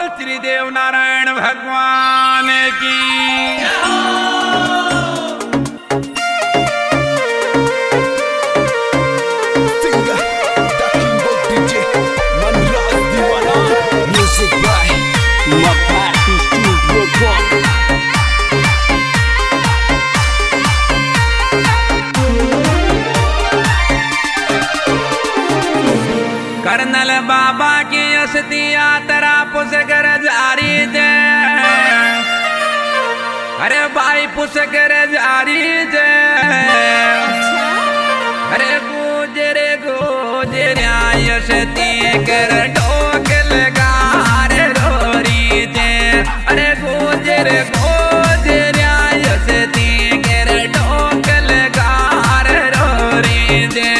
बोल त्रिदेव नारायण भगवान की। कर्नल बाबा की असती यात्रा पुष्कर जारी दे। अरे भाई पुष्कर जारी दे। अरे गुजरे गुजरे यसती कर ठोक लगा रे रोरी दे। अरे गुजरे गुजरे यसती कर ठोक लगा रे रोरी दे।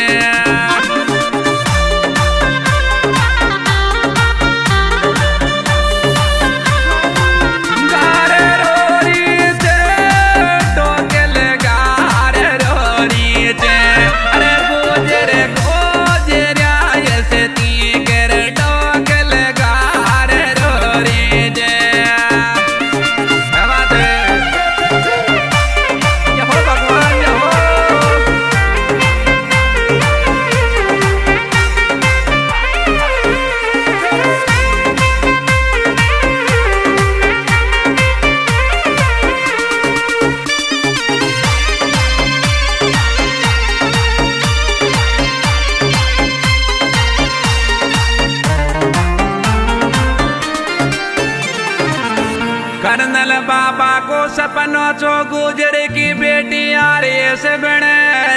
कर्नल बाबा को सपनों चो गुजरे की बेटी आरे से बने।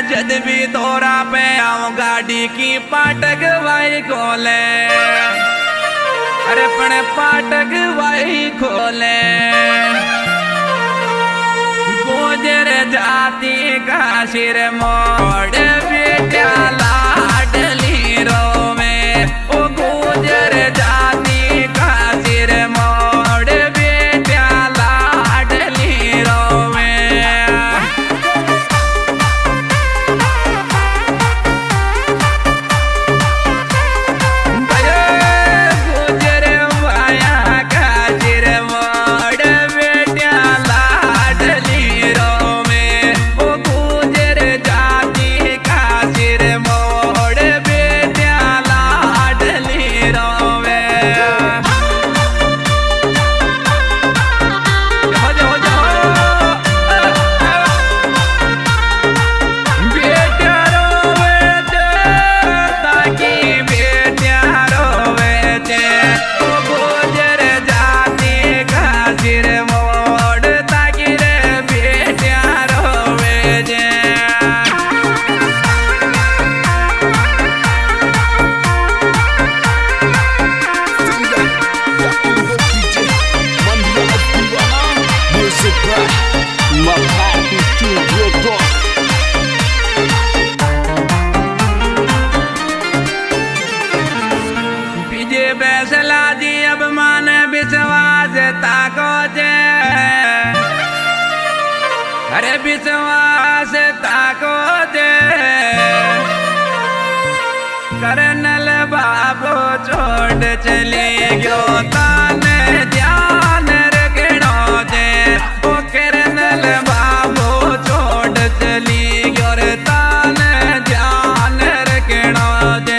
जद भी तोरा पे आऊं गाड़ी की पाटक वाई खोले। अरे पण पाटक वाई खोले। गुजर जाती का सिर मोड़ बेटा लाडली रोवे। ओ गुजर जाती का सिर मोड़ फैसला दी अब मान विश्वास ताको जे। अरे विश्वास ताको जे। कर्नल बाबू छोड़ चले गयो ताने ध्यान रखनो जे। ओ कर्नल बाबू छोड़ चली गयो रे ताने ध्यान रखनो जे।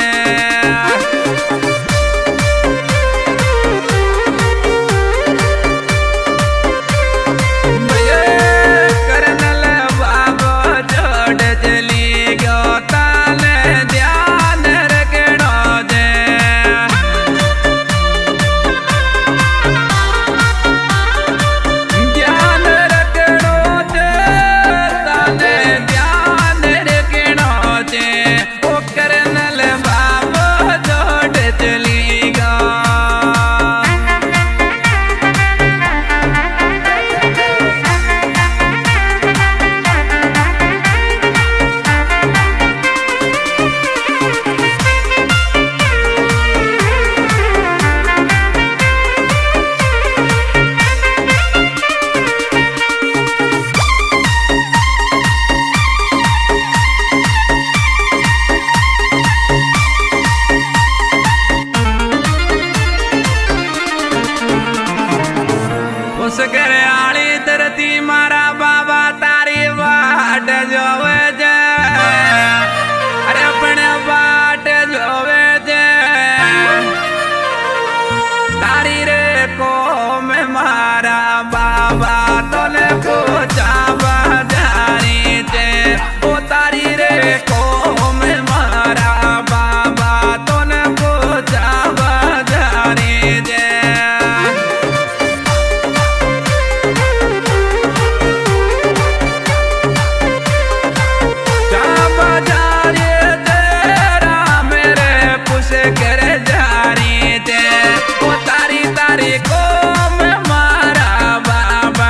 सारी कौम मारा बाबा।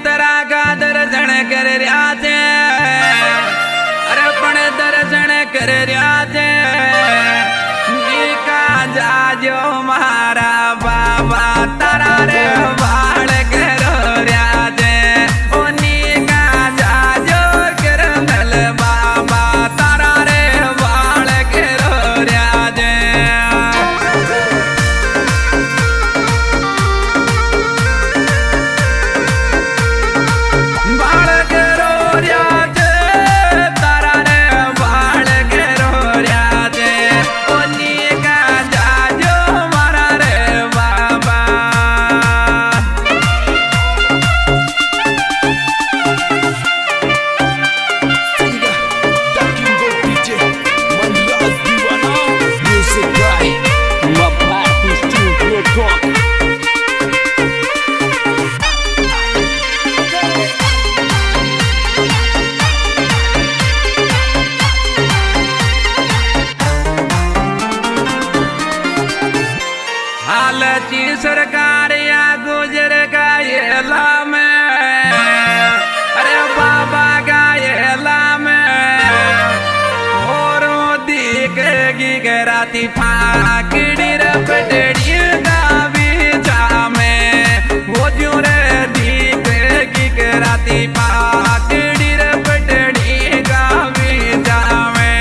तरा का दर्शन कर रहा थे, अरे पण दर्शन कर रहा थे निका जाजो मारा बाबा तारा रे बाल करो रहा थे। ओ निका जाजो करनल बाबा तारा रे बाल करो रहा थे। हालची सरकार या गुजर का ये लाम, अरे बाबा का ये लाम और दिखेगी कराती फाकड़ी रपटड़ी का बीचा में वो जुरे दिखेगी कराती फाकड़ी रपटड़ी का बीचा में।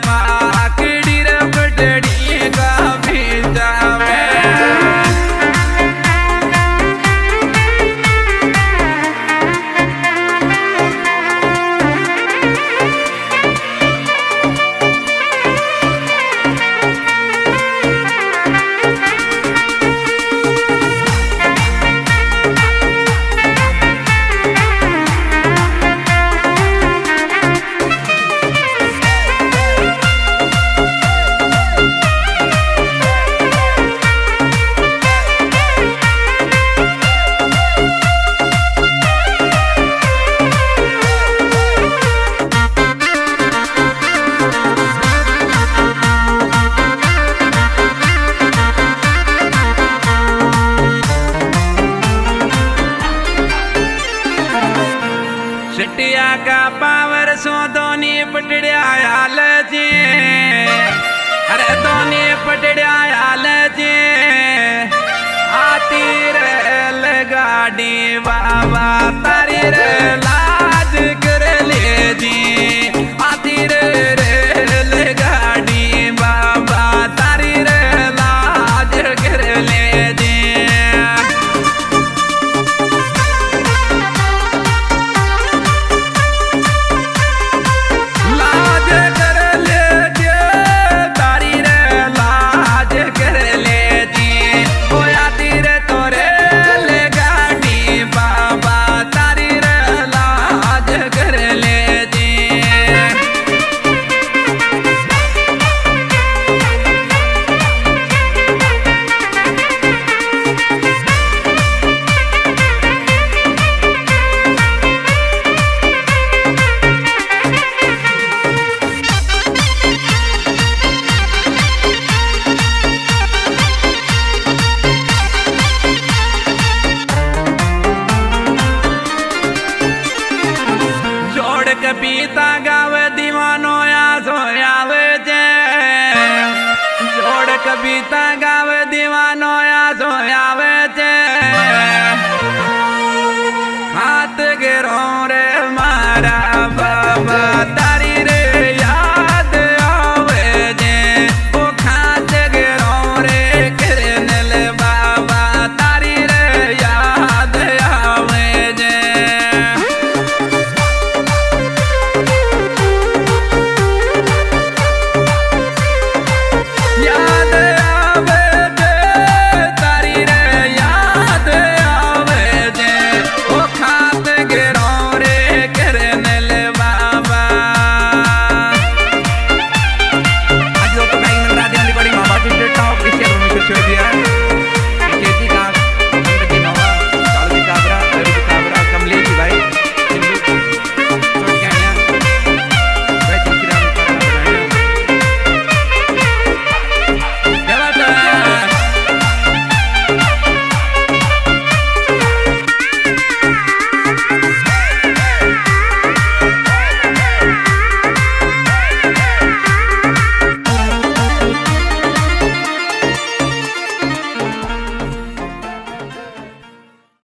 पाकड़ी रपटड़ी का बीजा में। सिटिया का पावर सो दोनी पटड़िया आल जी, अरे दोनी पटड़िया आल जी आती रेल गाड़ी बाबा तारी रे लाज कर ले जी। आती रेल गाड़ी बाबा तारी रे लाज कर ले जी। पीता गाव दीवानो या सोयावे जे, जोड़ कविता गाव दीवानो या सोयावे जे। हाथ गिरो रे मारा